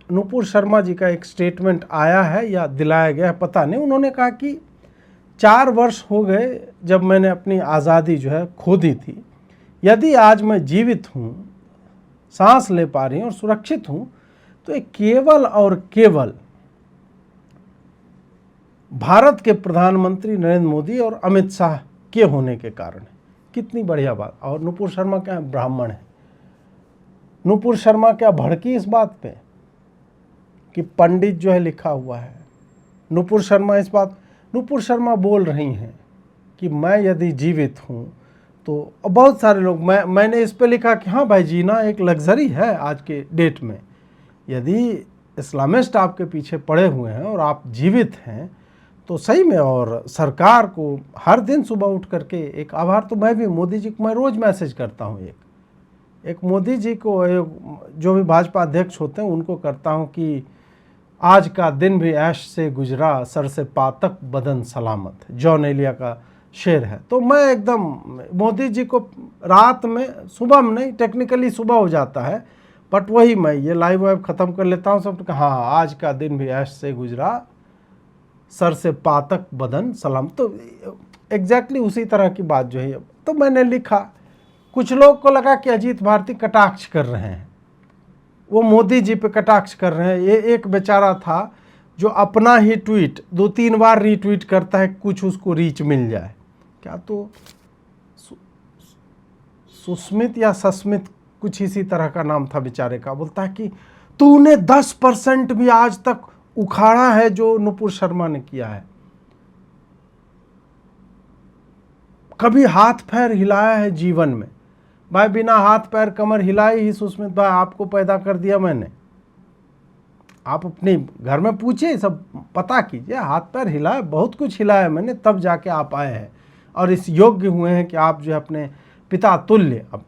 नुपुर शर्मा जी का एक स्टेटमेंट आया है या दिलाया गया है पता नहीं। उन्होंने कहा कि 4 वर्ष हो गए जब मैंने अपनी आज़ादी जो है खो दी थी, यदि आज मैं जीवित हूँ, सांस ले पा रही हूँ और सुरक्षित हूँ, तो ये केवल और केवल भारत के प्रधानमंत्री नरेंद्र मोदी और अमित शाह के होने के कारण है। कितनी बढ़िया बात। और नुपुर शर्मा क्या ब्राह्मण है? नुपुर शर्मा क्या भड़की इस बात पे कि पंडित जो है लिखा हुआ है? नुपुर शर्मा बोल रही हैं कि मैं यदि जीवित हूँ तो बहुत सारे लोग, मैंने इस पे लिखा कि हाँ भाई, जीना एक लग्जरी है आज के डेट में। यदि इस्लामिस्ट आपके पीछे पड़े हुए हैं और आप जीवित हैं तो सही में, और सरकार को हर दिन सुबह उठ करके एक आभार, तो मैं भी मोदी जी को मैं रोज़ मैसेज करता हूँ, एक मोदी जी को, जो भी भाजपा अध्यक्ष होते हैं उनको करता हूँ कि आज का दिन भी ऐश से गुजरा, सर से पा तक बदन सलामत, जॉन एलिया का शेर है। तो मैं एकदम मोदी जी को रात में, सुबह में नहीं, टेक्निकली सुबह हो जाता है, बट वही मैं ये लाइव वाइव ख़त्म कर लेता हूँ सब। हाँ, आज का दिन भी ऐश से गुजरा, सर से पा तक बदन सलाम। तो एग्जैक्टली उसी तरह की बात जो है, तो मैंने लिखा। कुछ लोग को लगा कि अजीत भारती कटाक्ष कर रहे हैं, वो मोदी जी पे कटाक्ष कर रहे हैं। ये एक बेचारा था जो अपना ही ट्वीट 2-3 बार रीट्वीट करता है, कुछ उसको रीच मिल जाए। क्या तो सुस्मित या सस्मित कुछ इसी तरह का नाम था बेचारे का, बोलता है कि तूने 10% भी आज तक उखाड़ा है जो नुपुर शर्मा ने किया है, कभी हाथ पैर हिलाया है जीवन में? भाई, बिना हाथ पैर कमर हिलाए ही सुस्मित भाई आपको पैदा कर दिया मैंने। आप अपने घर में पूछिए, सब पता कीजिए, हाथ पैर हिलाया, बहुत कुछ हिलाया मैंने, तब जाके आप आए हैं और इस योग्य हुए हैं कि आप जो है अपने पिता तुल्य। अब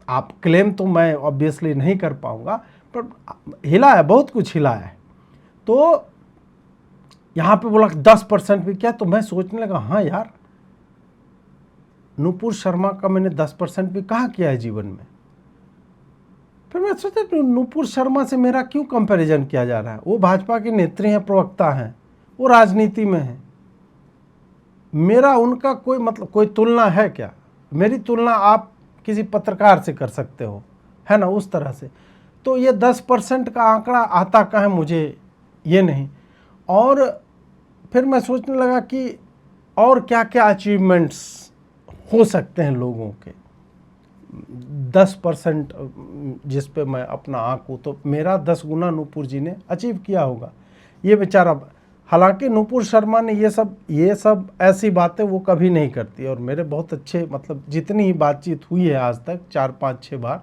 आप क्लेम तो मैं ऑब्वियसली नहीं कर पाऊंगा, पर हिलाया, बहुत कुछ हिलाया है। तो यहाँ पे बोला 10% भी क्या, तो मैं सोचने लगा, हाँ यार, नुपुर शर्मा का मैंने 10% भी कहाँ किया है जीवन में। फिर मैं सोचा नुपुर शर्मा से मेरा क्यों कंपैरिजन किया जा रहा है? वो भाजपा के नेत्री हैं, प्रवक्ता हैं, वो राजनीति में हैं, मेरा उनका कोई मतलब, कोई तुलना है क्या? मेरी तुलना आप किसी पत्रकार से कर सकते हो, है ना, उस तरह से। तो ये 10% का आंकड़ा आता कहाँ है मुझे ये नहीं। और फिर मैं सोचने लगा कि और क्या क्या अचीवमेंट्स हो सकते हैं लोगों के। 10% जिस पे मैं अपना आंकूँ, तो मेरा 10 गुना नुपुर जी ने अचीव किया होगा। ये बेचारा, हालांकि नुपुर शर्मा ने ये सब ऐसी बातें वो कभी नहीं करती, और मेरे बहुत अच्छे, मतलब जितनी ही बातचीत हुई है आज तक 4-5-6 बार,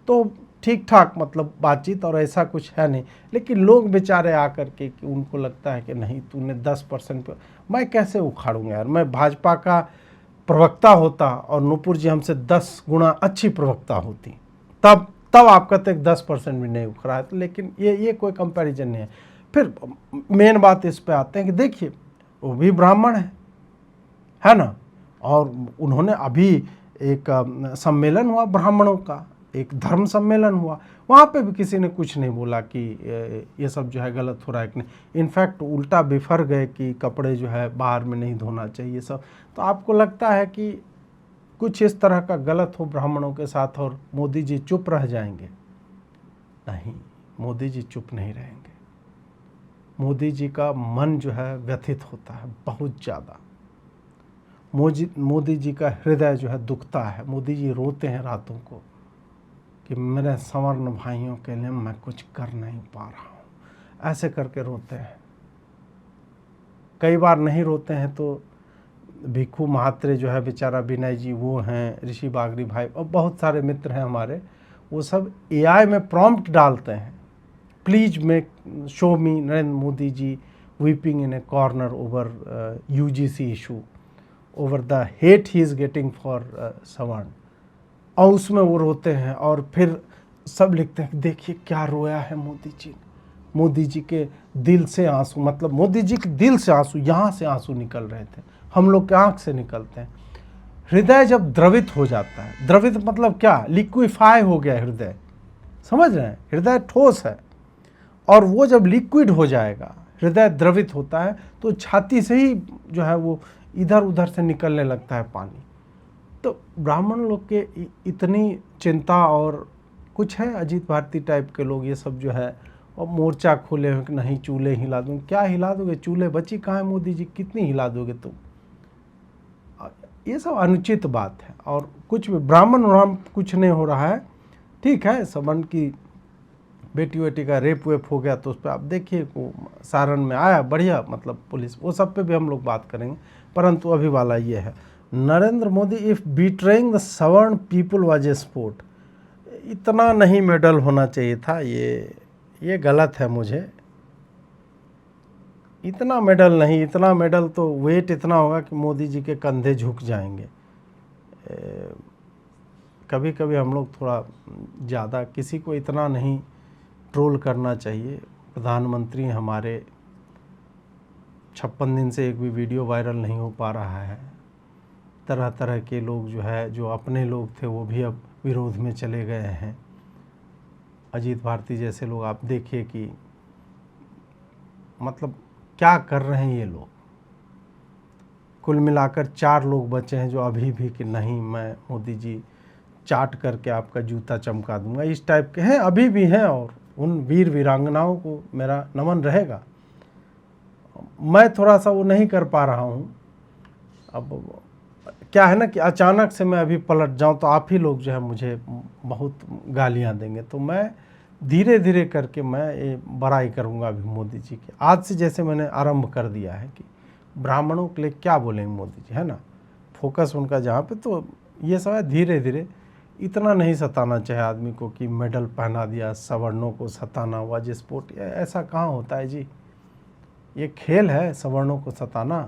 तो ठीक ठाक मतलब बातचीत, और ऐसा कुछ है नहीं। लेकिन लोग बेचारे आकर के कि उनको लगता है कि नहीं, तूने 10% पे, मैं कैसे उखाड़ूंगा यार? मैं भाजपा का प्रवक्ता होता और नुपुर जी हमसे 10 गुना अच्छी प्रवक्ता होती, तब आप कहते 10% भी नहीं उखड़ा है। तो लेकिन ये कोई कंपैरिजन नहीं है। फिर मेन बात इस पे आते हैं कि देखिए, वो भी ब्राह्मण है ना, और उन्होंने अभी एक सम्मेलन हुआ ब्राह्मणों का, एक धर्म सम्मेलन हुआ, वहाँ पे भी किसी ने कुछ नहीं बोला कि ये सब जो है गलत हो रहा है कि नहीं। इनफैक्ट उल्टा बिफर गए कि कपड़े जो है बाहर में नहीं धोना चाहिए सब। तो आपको लगता है कि कुछ इस तरह का गलत हो ब्राह्मणों के साथ और मोदी जी चुप रह जाएंगे? नहीं, मोदी जी चुप नहीं रहेंगे। मोदी जी का मन जो है व्यथित होता है बहुत ज़्यादा। मोदी जी का हृदय जो है दुखता है। मोदी जी रोते हैं रातों को कि मेरे सवर्ण भाइयों के लिए मैं कुछ कर नहीं पा रहा हूँ, ऐसे करके रोते हैं। कई बार नहीं रोते हैं तो भिक्खू महात्रे जो है बेचारा विनय जी, वो हैं, ऋषि बागरी भाई, और बहुत सारे मित्र हैं हमारे, वो सब AI में प्रॉम्प्ट डालते हैं, please make show me Narendra Modi ji weeping in a corner over UGC issue, over the hate he is getting for सवर्ण, और उसमें वो रोते हैं। और फिर सब लिखते हैं कि देखिए क्या रोया है मोदी जी, मोदी जी के दिल से आंसू, मतलब मोदी जी के दिल से आंसू, यहाँ से आंसू निकल रहे थे, हम लोग के आँख से निकलते हैं। हृदय जब द्रवित हो जाता है, द्रवित मतलब क्या, लिक्विफाई हो गया हृदय, समझ रहे हैं, हृदय ठोस है, और वो जब लिक्विड हो जाएगा, हृदय द्रवित होता है, तो छाती से ही जो है वो इधर उधर से निकलने लगता है पानी। तो ब्राह्मण लोग के इतनी चिंता, और कुछ है अजीत भारती टाइप के लोग, ये सब जो है और मोर्चा खोले हुए कि नहीं चूल्हे हिला दूंगे। क्या हिला दोगे? चूल्हे बची कहाँ है मोदी जी, कितनी हिला दोगे तुम? ये सब अनुचित बात है। और कुछ भी ब्राह्मण कुछ नहीं हो रहा है, ठीक है, सवर्ण की बेटी वेटी का रेप वेप हो गया तो उस पर आप देखिए वो सारण में आया, बढ़िया, मतलब पुलिस, वो सब पे भी हम लोग बात करेंगे। परंतु अभी वाला ये है, नरेंद्र मोदी इफ बीट्रेइंग द सवर्ण पीपल वाज ए स्पोर्ट। इतना नहीं मेडल होना चाहिए था, ये गलत है। मुझे इतना मेडल नहीं, इतना मेडल तो वेट इतना होगा कि मोदी जी के कंधे झुक जाएंगे। कभी कभी हम लोग थोड़ा ज़्यादा, किसी को इतना नहीं ट्रोल करना चाहिए। प्रधानमंत्री हमारे 56 दिन से एक भी वीडियो वायरल नहीं हो पा रहा है। तरह तरह के लोग जो है, जो अपने लोग थे वो भी अब विरोध में चले गए हैं। अजीत भारती जैसे लोग, आप देखिए कि मतलब क्या कर रहे हैं ये लोग। कुल मिलाकर 4 लोग बचे हैं जो अभी भी कि नहीं, मैं मोदी जी चाट करके आपका जूता चमका दूंगा, इस टाइप के हैं, अभी भी हैं। और उन वीर वीरांगनाओं को मेरा नमन रहेगा। मैं थोड़ा सा वो नहीं कर पा रहा हूँ। अब क्या है ना कि अचानक से मैं अभी पलट जाऊँ तो आप ही लोग जो है मुझे बहुत गालियाँ देंगे। तो मैं धीरे धीरे करके मैं ये बड़ाई करूँगा अभी मोदी जी की। आज से जैसे मैंने आरंभ कर दिया है कि ब्राह्मणों के लिए क्या बोलेंगे मोदी जी, है ना, फोकस उनका जहाँ पे, तो ये सब है। धीरे धीरे इतना नहीं सताना चाहिए आदमी को कि मेडल पहना दिया, सवर्णों को सताना हुआ जिस स्पोर्ट, ऐसा कहाँ होता है जी। ये खेल है सवर्णों को सताना,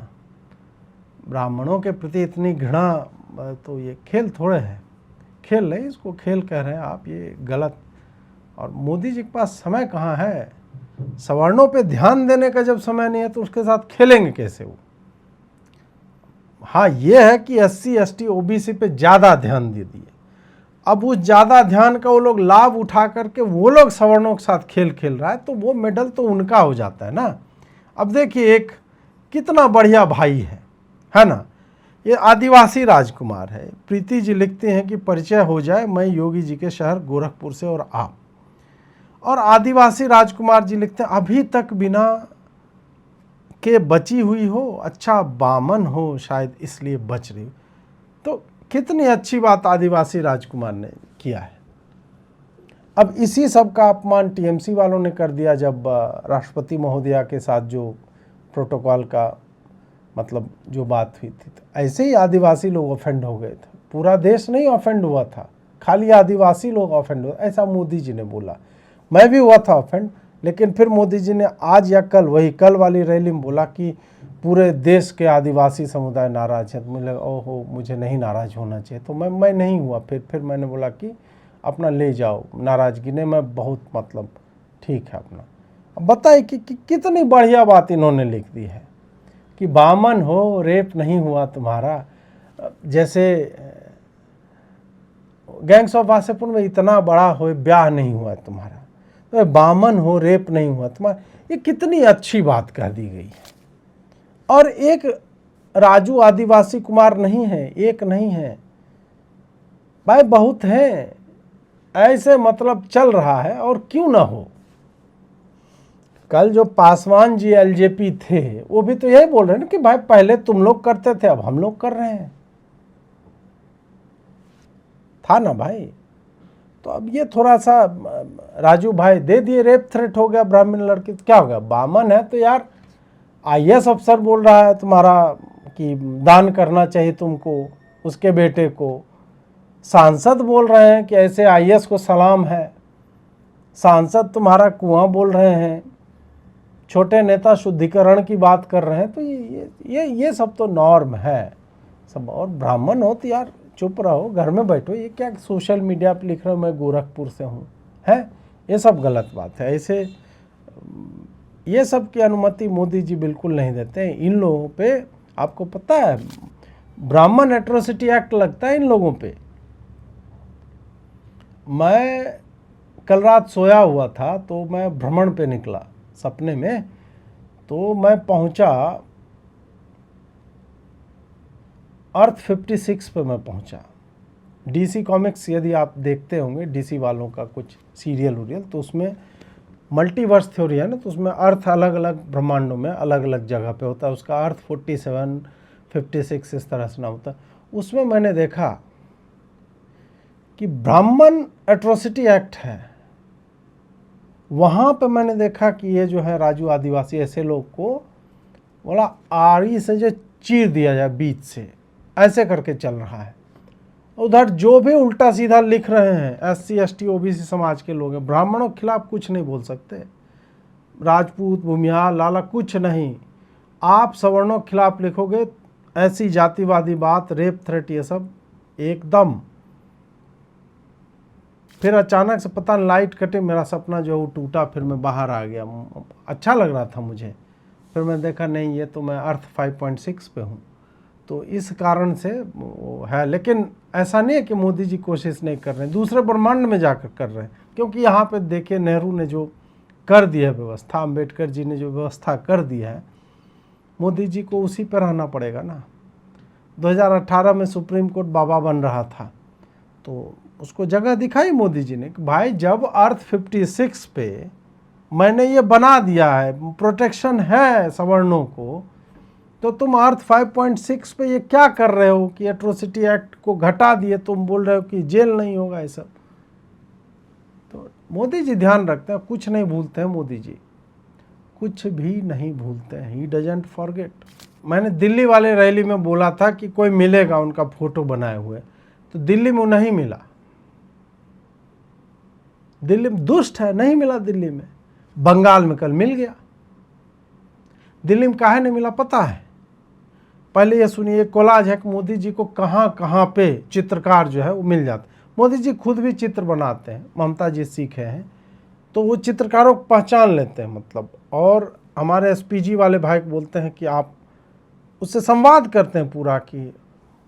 ब्राह्मणों के प्रति इतनी घृणा, तो ये खेल थोड़े है, खेल नहीं, इसको खेल कह रहे हैं आप, ये गलत। और मोदी जी के पास समय कहाँ है? सवर्णों पे ध्यान देने का जब समय नहीं है तो उसके साथ खेलेंगे कैसे वो? हाँ, ये है कि SC ST OBC पे ज़्यादा ध्यान दे दिए। अब उस ज़्यादा ध्यान का वो लोग लाभ उठा करके वो लोग सवर्णों के साथ खेल खेल रहा है, तो वो मेडल तो उनका हो जाता है ना। अब देखिए एक कितना बढ़िया भाई है ना, ये आदिवासी राजकुमार है। प्रीति जी लिखते हैं कि परिचय हो जाए, मैं योगी जी के शहर गोरखपुर से और आप। और आदिवासी राजकुमार जी लिखते हैं अभी तक बिना के बची हुई हो, अच्छा बामन हो शायद इसलिए बच रही हो। तो कितनी अच्छी बात आदिवासी राजकुमार ने किया है। अब इसी सब का अपमान TMC वालों ने कर दिया जब राष्ट्रपति महोदया के साथ जो प्रोटोकॉल का मतलब जो बात हुई थी, तो ऐसे ही आदिवासी लोग ऑफेंड हो गए थे। पूरा देश नहीं ऑफेंड हुआ था, खाली आदिवासी लोग ऑफेंड हुए, ऐसा मोदी जी ने बोला। मैं भी हुआ था ऑफेंड, लेकिन फिर मोदी जी ने आज या कल, वही कल वाली रैली में बोला कि पूरे देश के आदिवासी समुदाय नाराज है। तो मुझे लगा ओहो, मुझे नहीं नाराज होना चाहिए, तो मैं नहीं हुआ। फिर मैंने बोला कि अपना ले जाओ नाराज़गी ने, मैं बहुत मतलब ठीक है अपना। अब बताइए कि कितनी बढ़िया बात इन्होंने लिख दी है कि बामन हो, रेप नहीं हुआ तुम्हारा। जैसे गैंग्स ऑफ वासेपुर में इतना बड़ा हो, ब्याह नहीं हुआ तुम्हारा, तो बामन हो, रेप नहीं हुआ तुम्हारा। ये कितनी अच्छी बात कह दी गई है। और एक राजू आदिवासी कुमार नहीं है, एक नहीं है भाई, बहुत हैं ऐसे, मतलब चल रहा है। और क्यों ना हो, कल जो पासवान जी LJP थे वो भी तो यही बोल रहे हैं ना कि भाई पहले तुम लोग करते थे, अब हम लोग कर रहे हैं, था ना भाई। तो अब ये थोड़ा सा राजू भाई दे दिए, रेप थ्रेट हो गया ब्राह्मण लड़की, तो क्या हो गया? बामन है तो यार IAS अफसर बोल रहा है तुम्हारा कि दान करना चाहिए तुमको, उसके बेटे को। सांसद बोल रहे हैं कि ऐसे IAS को सलाम है, सांसद तुम्हारा कुआं बोल रहे हैं, छोटे नेता शुद्धिकरण की बात कर रहे हैं। तो ये सब तो नॉर्म है सब। और ब्राह्मण हो तो यार चुप रहो, घर में बैठो। ये क्या सोशल मीडिया पे लिख रहे हो मैं गोरखपुर से हूँ, है, ये सब गलत बात है। ऐसे ये सब की अनुमति मोदी जी बिल्कुल नहीं देते हैं। इन लोगों पे आपको पता है ब्राह्मण एट्रोसिटी एक्ट लगता है इन लोगों पे। मैं कल रात सोया हुआ था तो मैं भ्रमण पे निकला सपने में, तो मैं पहुंचा अर्थ 56 पे मैं पहुंचा। डीसी कॉमिक्स यदि आप देखते होंगे, डीसी वालों का कुछ सीरियल उरियल, तो उसमें मल्टीवर्स थ्योरी है ना, तो उसमें अर्थ अलग अलग ब्रह्मांडों में अलग अलग जगह पे होता है, उसका अर्थ 47, 56 इस तरह से ना होता। उसमें मैंने देखा कि ब्राह्मण एट्रोसिटी एक्ट है, वहाँ पे मैंने देखा कि ये जो है राजू आदिवासी ऐसे लोग को बोला आरी से जो चीर दिया जाए बीच से, ऐसे करके चल रहा है। उधर जो भी उल्टा सीधा लिख रहे हैं SC ST OBC समाज के लोग हैं, ब्राह्मणों के खिलाफ कुछ नहीं बोल सकते, राजपूत भूमिहार लाला कुछ नहीं। आप सवर्णों के खिलाफ लिखोगे ऐसी जातिवादी बात, रेप थ्रेट, ये सब एकदम। फिर अचानक से पता लाइट कटे, मेरा सपना जो है वो टूटा, फिर मैं बाहर आ गया। अच्छा लग रहा था मुझे, फिर मैं देखा नहीं ये तो मैं अर्थ 5.6 पे हूँ, तो इस कारण से वो है। लेकिन ऐसा नहीं है कि मोदी जी कोशिश नहीं कर रहे हैं, दूसरे ब्रह्मांड में जाकर कर रहे हैं, क्योंकि यहाँ पे देखिए नेहरू ने जो कर दिया है व्यवस्था, अम्बेडकर जी ने जो व्यवस्था कर दी है, मोदी जी को उसी पर रहना पड़ेगा ना। 2018 में सुप्रीम कोर्ट बाबा बन रहा था, तो उसको जगह दिखाई मोदी जी ने कि भाई जब अर्थ 56 पे मैंने ये बना दिया है, प्रोटेक्शन है सवर्णों को, तो तुम अर्थ 5.6 पे ये क्या कर रहे हो कि एट्रोसिटी एक्ट को घटा दिए, तुम बोल रहे हो कि जेल नहीं होगा ये सब। तो मोदी जी ध्यान रखते हैं, कुछ नहीं भूलते हैं मोदी जी, कुछ भी नहीं भूलते हैं, ही डजंट फॉरगेट। मैंने दिल्ली वाले रैली में बोला था कि कोई मिलेगा उनका फोटो बनाए हुए, तो दिल्ली में नहीं मिला। दिल्ली में दुष्ट है, नहीं मिला दिल्ली में। बंगाल में कल मिल गया, दिल्ली में काहे नहीं मिला पता है? पहले ये सुनिए, कोलाज है कि मोदी जी को कहाँ कहाँ पे चित्रकार जो है वो मिल जाते। मोदी जी खुद भी चित्र बनाते हैं, ममता जी सीखे हैं, तो वो चित्रकारों को पहचान लेते हैं मतलब। और हमारे SPG वाले भाई को बोलते हैं कि आप उससे संवाद करते हैं पूरा कि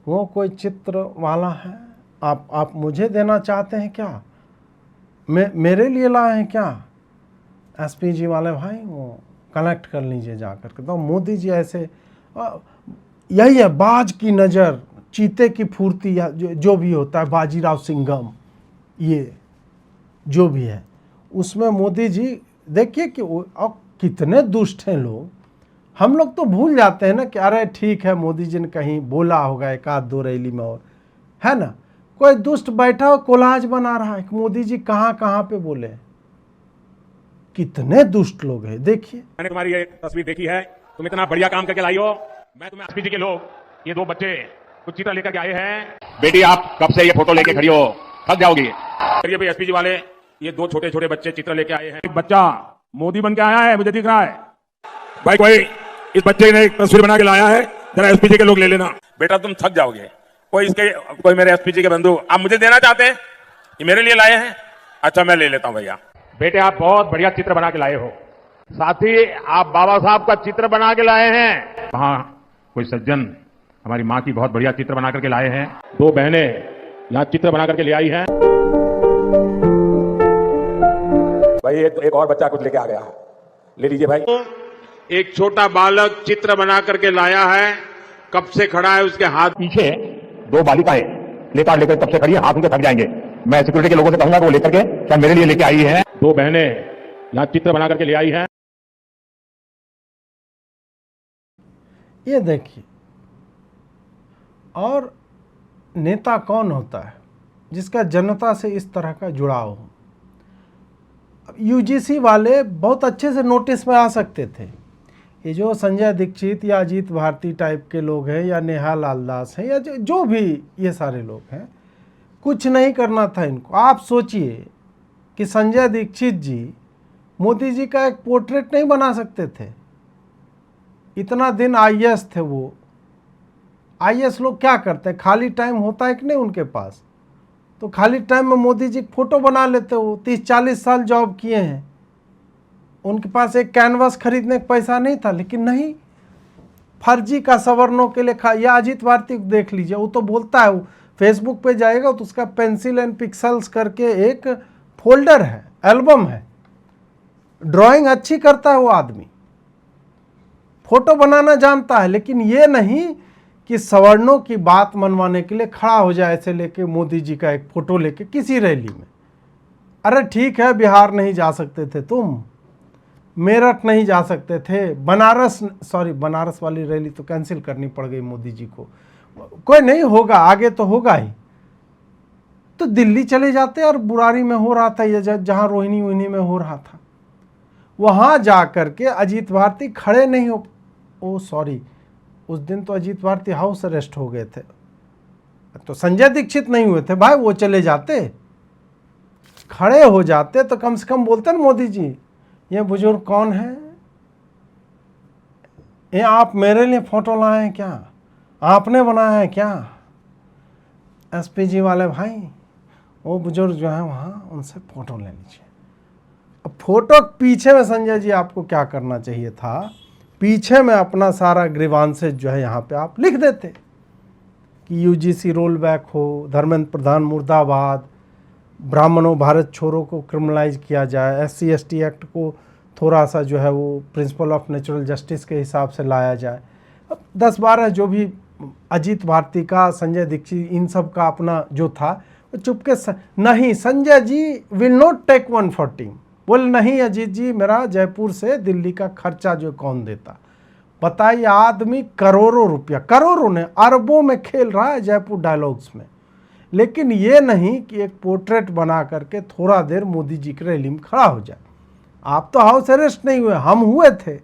वो कोई चित्र वाला है, आप मुझे देना चाहते हैं क्या, मेरे लिए लाए हैं क्या? SPG वाले भाई वो कनेक्ट कर लीजिए जा करके। तो मोदी जी ऐसे, यही है बाज की नज़र, चीते की फुर्ती, या जो भी होता है, बाजीराव सिंघम, ये जो भी है उसमें मोदी जी देखिए कि अब कितने दुष्ट हैं लोग। हम लोग तो भूल जाते हैं ना कि अरे ठीक है मोदी जी ने कहीं बोला होगा एक आध दो रैली में, और है ना, कोई दुष्ट बैठा हो कोलाज बना रहा है कि मोदी जी कहाँ कहाँ पे बोले। कितने दुष्ट लोग हैं देखिए। मैंने तुम्हारी ये तस्वीर देखी है, तुम इतना बढ़िया काम करके लाई हो। मैं तुम्हें SPG के लोग, ये दो बच्चे कुछ चित्र लेकर के आए हैं। बेटी आप कब से ये फोटो लेके खड़ी हो, थक जाओगी। ये भाई SPG वाले, ये दो छोटे छोटे बच्चे चित्र लेके आए हैं। एक बच्चा मोदी बन के आया है, मुझे दिख रहा है भाई। कोई इस बच्चे ने एक तस्वीर बना के लाया है, जरा SPG के लोग ले लेना। बेटा तुम थक जाओगे। कोई मेरे SPG के बंधु आप मुझे देना चाहते हैं, ये मेरे लिए लाए हैं। अच्छा मैं ले लेता हूं भैया। बेटे आप बहुत बढ़िया चित्र बना के लाए हो। साथ ही आप बाबा साहब का चित्र बना के लाए हैं। वहां कोई सज्जन हमारी माँ की बहुत बढ़िया चित्र बना करके लाए हैं। दो बहनें यहाँ चित्र बना करके ले आई हैं। भाई एक और बच्चा कुछ लेके आ गया, ले लीजिए भाई। एक छोटा बालक चित्र बना करके लाया है, कब से खड़ा है, उसके हाथ पीछे दो बालिकाएं लेकर कब से खड़ी है, हाथ उनके थक जाएंगे। मैं सिक्योरिटी के लोगों से कहूंगा कि वो लेकर के क्या मेरे लिए लेके आई है। दो बहनें यहाँ चित्र बना करके ले आई हैं। ये देखिए, और नेता कौन होता है जिसका जनता से इस तरह का जुड़ाव हो। UGC वाले बहुत अच्छे से नोटिस में आ सकते थे। ये जो संजय दीक्षित या अजीत भारती टाइप के लोग हैं, या नेहा लाल दास हैं, या जो भी ये सारे लोग हैं, कुछ नहीं करना था इनको। आप सोचिए कि संजय दीक्षित जी मोदी जी का एक पोर्ट्रेट नहीं बना सकते थे। इतना दिन IAS थे वो। IAS लोग क्या करते हैं, खाली टाइम होता है कि नहीं उनके पास, तो खाली टाइम में मोदी जी फोटो बना लेते हो। 30-40 साल जॉब किए हैं, उनके पास एक कैनवास खरीदने का पैसा नहीं था, लेकिन नहीं, फर्जी का सवर्णों के लिए या अजीत भारती को देख लीजिए, वो तो बोलता है, वो फेसबुक पे जाएगा तो उसका पेंसिल एंड पिक्सल्स करके एक फोल्डर है, एल्बम है। ड्राइंग अच्छी करता है वो आदमी, फोटो बनाना जानता है, लेकिन ये नहीं कि सवर्णों की बात मनवाने के लिए खड़ा हो जाए ऐसे लेके मोदी जी का एक फोटो लेके किसी रैली में। अरे ठीक है, बिहार नहीं जा सकते थे तुम, मेरठ नहीं जा सकते थे, बनारस वाली रैली तो कैंसिल करनी पड़ गई मोदी जी को, कोई नहीं होगा, आगे तो होगा ही। तो दिल्ली चले जाते और बुरारी में हो रहा था या जहां रोहिणी वोहिनी में हो रहा था, वहां जा करके अजीत भारती खड़े नहीं हो, उस दिन तो अजीत भारती हाउस अरेस्ट हो गए थे, तो संजय दीक्षित नहीं हुए थे भाई, वो चले जाते, खड़े हो जाते तो कम से कम बोलते ना मोदी जी ये बुजुर्ग कौन है, ये आप मेरे लिए फोटो लाए हैं क्या, आपने बनाया है क्या। एसपीजी वाले भाई, वो बुजुर्ग जो है वहाँ उनसे फोटो ले लीजिए। अब फोटो पीछे में संजय जी आपको क्या करना चाहिए था, पीछे में अपना सारा ग्रीवांसेज जो है यहाँ पे आप लिख देते कि यूजीसी रोल बैक हो, धर्मेंद्र प्रधान मुर्दाबाद, ब्राह्मणों भारत छोड़ो को क्रिमिनलाइज किया जाए, SC ST एक्ट को थोड़ा सा जो है वो प्रिंसिपल ऑफ नेचुरल जस्टिस के हिसाब से लाया जाए। अब 10-12 जो भी अजीत भारती का, संजय दीक्षित, इन सब का अपना जो था वो चुपके नहीं, Sanjay ji will not take 140, बोल नहीं अजीत जी मेरा जयपुर से दिल्ली का खर्चा जो कौन देता। बताइए, आदमी करोड़ों रुपया, करोड़ों ने अरबों में खेल रहा है जयपुर डायलॉग्स में, लेकिन ये नहीं कि एक पोर्ट्रेट बना करके थोड़ा देर मोदी जी की रैली में खड़ा हो जाए। आप तो हाउस अरेस्ट नहीं हुए, हम हुए थे,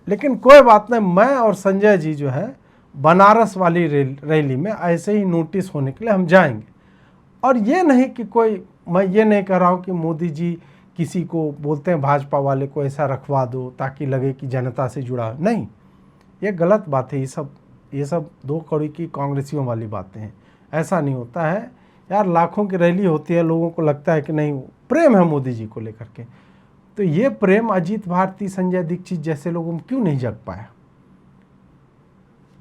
लेकिन कोई बात नहीं, मैं और संजय जी जो है बनारस वाली रैली में ऐसे ही नोटिस होने के लिए हम जाएंगे। और ये नहीं कि कोई, मैं ये नहीं कह रहा हूँ कि मोदी जी किसी को बोलते हैं भाजपा वाले को ऐसा रखवा दो ताकि लगे कि जनता से जुड़ा, नहीं, ये गलत बात है। ये सब 2 कौड़ी की कांग्रेसियों वाली बातें हैं, ऐसा नहीं होता है यार। लाखों की रैली होती है, लोगों को लगता है कि नहीं प्रेम है मोदी जी को लेकर के, तो ये प्रेम अजीत भारती, संजय दीक्षित जैसे लोगों में क्यों नहीं जग पाया।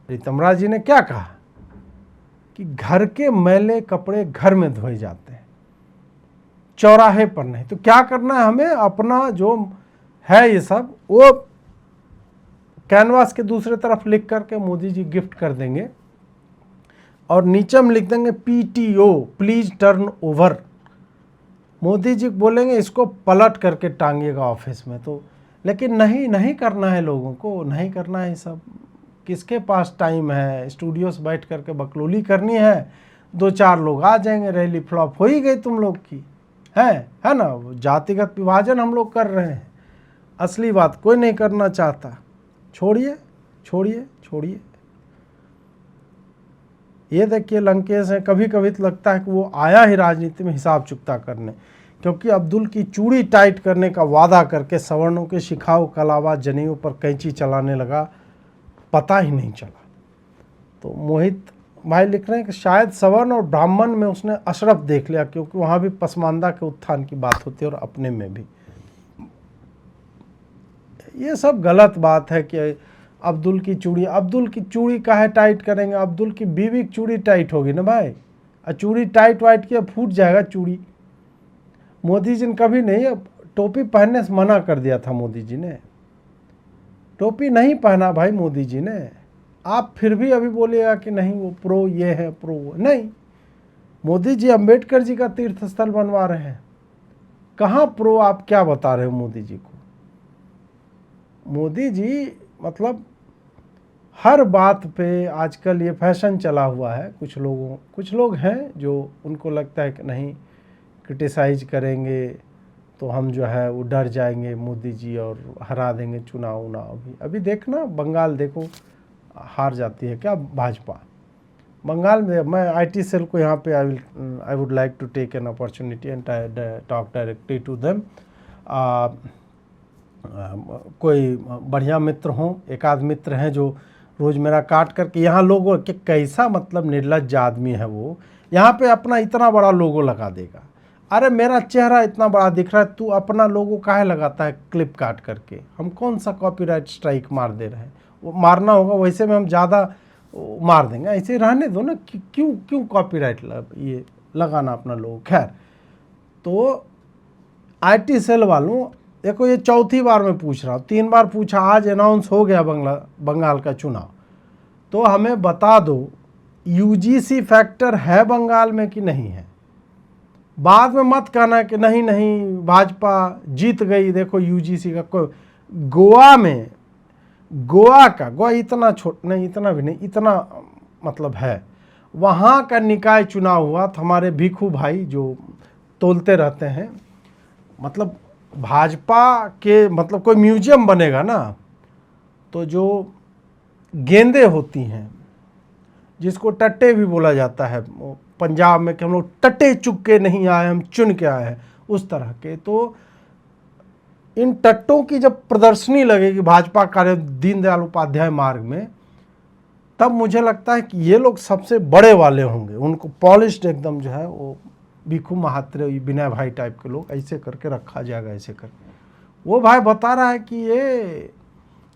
प्रीतमराज जी ने क्या कहा कि घर के मैले कपड़े घर में धोए जाते हैं, चौराहे पर नहीं। तो क्या करना है हमें, अपना जो है ये सब वो कैनवास के दूसरे तरफ लिख करके मोदी जी गिफ्ट कर देंगे और नीचे हम लिख देंगे PTO please turn over. Modi ji बोलेंगे इसको पलट करके टांगिएगा ऑफिस में। तो लेकिन नहीं करना है, लोगों को नहीं करना है सब। किसके पास टाइम है, स्टूडियो से बैठ करके बकलोली करनी है, 2-4 लोग आ जाएंगे, रैली फ्लॉप हो ही गई तुम लोग की, है ना। जातिगत विभाजन हम लोग कर रहे हैं, असली बात कोई नहीं करना चाहता। छोड़िए छोड़िए छोड़िए। ये देखिए लंकेश है, कभी कभी तो लगता है कि वो आया ही राजनीति में हिसाब चुकता करने, क्योंकि अब्दुल की चूड़ी टाइट करने का वादा करके सवर्णों के शिखाऊ के अलावा जनेऊ पर कैंची चलाने लगा, पता ही नहीं चला। तो मोहित भाई लिख रहे हैं कि शायद सवर्ण और ब्राह्मण में उसने अशरफ देख लिया, क्योंकि वहाँ भी पसमानदा के उत्थान की बात होती है और अपने में भी। ये सब गलत बात है कि अब्दुल की चूड़ी काहे टाइट करेंगे, अब्दुल की बीवी की चूड़ी टाइट होगी ना भाई, और चूड़ी टाइट वाइट किया फूट जाएगा चूड़ी। मोदी जी ने कभी नहीं टोपी पहनने से मना कर दिया था, मोदी जी ने टोपी नहीं पहना भाई मोदी जी ने। आप फिर भी अभी बोलिएगा कि नहीं वो प्रो ये है प्रो वो, नहीं। मोदी जी अंबेडकर जी का तीर्थ स्थल बनवा रहे हैं, कहाँ प्रो, आप क्या बता रहे हो मोदी जी को। मोदी जी मतलब हर बात पे आजकल ये फैशन चला हुआ है। कुछ लोग हैं जो उनको लगता है कि नहीं क्रिटिसाइज करेंगे तो हम जो है वो डर जाएंगे मोदी जी और हरा देंगे चुनाव। अभी देखना, बंगाल देखो हार जाती है क्या भाजपा। बंगाल में मैं IT सेल को यहाँ पे I would like to take an opportunity and talk directly to them. कोई बढ़िया मित्र हों, एक आध मित्र हैं जो रोज़ मेरा काट करके यहाँ लोगो कि कैसा मतलब निर्लज्ज आदमी है वो, यहाँ पे अपना इतना बड़ा लोगो लगा देगा। अरे मेरा चेहरा इतना बड़ा दिख रहा है, तू अपना लोगो काहे लगाता है क्लिप काट करके। हम कौन सा कॉपीराइट स्ट्राइक मार दे रहे हैं, वो मारना होगा वैसे में हम ज़्यादा मार देंगे, ऐसे रहने दो ना। क्यों कॉपीराइट ये लगाना अपना लोगो। खैर, तो आईटी सेल वालों, देखो ये चौथी बार मैं पूछ रहा हूँ, 3 बार पूछा, आज अनाउंस हो गया बंगाल का चुनाव, तो हमें बता दो यूजीसी फैक्टर है बंगाल में कि नहीं है। बाद में मत कहना कि नहीं नहीं भाजपा जीत गई, देखो यूजीसी का कोई, गोवा इतना नहीं, इतना भी नहीं, इतना मतलब है, वहाँ का निकाय चुनाव हुआ था। हमारे भिखू भाई जो तोलते रहते हैं, मतलब भाजपा के, मतलब कोई म्यूजियम बनेगा ना, तो जो गेंदें होती हैं, जिसको टट्टे भी बोला जाता है पंजाब में, कि हम लोग टट्टे चुग के नहीं आए, हम चुन के आए हैं, उस तरह के, तो इन टट्टों की जब प्रदर्शनी लगेगी भाजपा कार्य दीनदयाल उपाध्याय मार्ग में, तब मुझे लगता है कि ये लोग सबसे बड़े वाले होंगे। उनको पॉलिश्ड एकदम जो है वो भिखू महात्रे, विनय भाई टाइप के लोग, ऐसे करके रखा जाएगा, ऐसे करके। वो भाई बता रहा है कि ये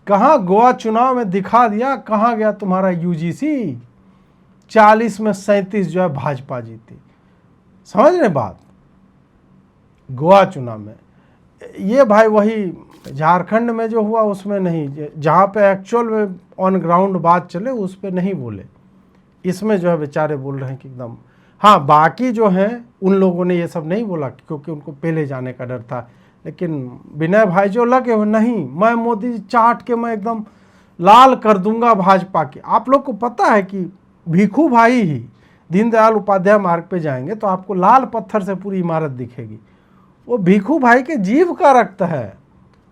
कहाँ गोवा चुनाव में दिखा दिया, कहाँ गया तुम्हारा यूजीसी, 40 में 37 जो है भाजपा जीती। समझ रहे बात, गोवा चुनाव में ये भाई वही झारखंड में जो हुआ उसमें नहीं, जहाँ पे एक्चुअल में ऑन ग्राउंड बात चले उस पे नहीं बोले, इसमें जो है बेचारे बोल रहे हैं कि एकदम। हाँ, बाकी जो हैं उन लोगों ने ये सब नहीं बोला क्योंकि उनको पहले जाने का डर था, लेकिन विनय भाई जो लगे हो, नहीं मैं मोदी जी चाट के मैं एकदम लाल कर दूंगा भाजपा के। आप लोग को पता है कि भिखू भाई ही दीनदयाल उपाध्याय मार्ग पे जाएंगे तो आपको लाल पत्थर से पूरी इमारत दिखेगी। वो भिखू भाई के जीभ का रक्त है,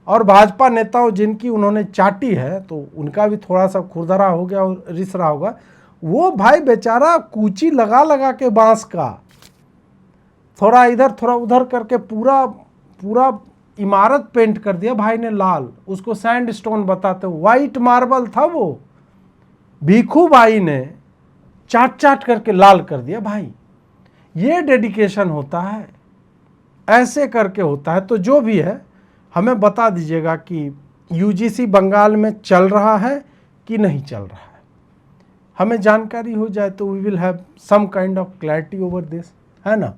और भाजपा नेताओं जिनकी उन्होंने चाटी है तो उनका भी थोड़ा सा खुरदरा हो गया और रिसरा होगा। वो भाई बेचारा कूची लगा लगा के बांस का, थोड़ा इधर थोड़ा उधर करके पूरा इमारत पेंट कर दिया भाई ने लाल, उसको सैंड स्टोन बताते, वाइट मार्बल था वो, भिखू भाई ने चाट चाट करके लाल कर दिया भाई। ये डेडिकेशन होता है, ऐसे करके होता है। तो जो भी है हमें बता दीजिएगा कि यूजीसी बंगाल में चल रहा है कि नहीं चल रहा है, हमें जानकारी हो जाए तो we will have some kind of clarity over this, है ना।